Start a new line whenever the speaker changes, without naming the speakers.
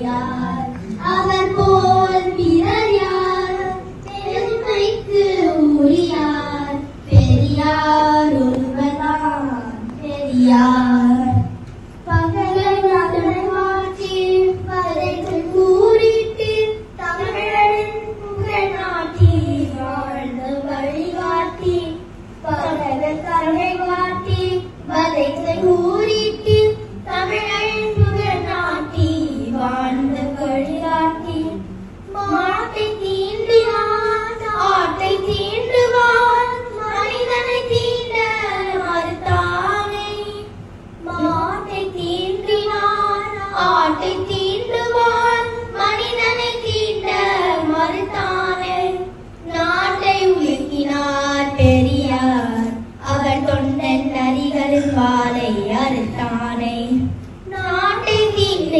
யார் அவர் போல் பிறர் யார் பெருமைக்கு உரியார் பெரியார் ஒருவர்தான் பெரியார் பகலை மாற்றி பதைகள் கூறிட்டு தமிழரின் புகழ் நாட்டி வாழ்ந்த வழிகாட்டி பகல் கருணை காட்டி பதைகள் கூறிட்டு தமிழரின் புகழ் நாட்டி வாழ்ந்த வழிகாட்டி மாட்டை தீண்டுவான் ஆட்டை தீண்டுவான் மனிதனை தீண்ட மறுத்தானே மாட்டை தீண்டினான் ஆட்டை தீண்டுவான் மனிதனை தீண்ட மறுத்தானே நாட்டை உலுக்கினார் பெரியார் அவர் தொண்டன் நரிகளின் வாளை அறுத்தானே நாட்டை தீண்ட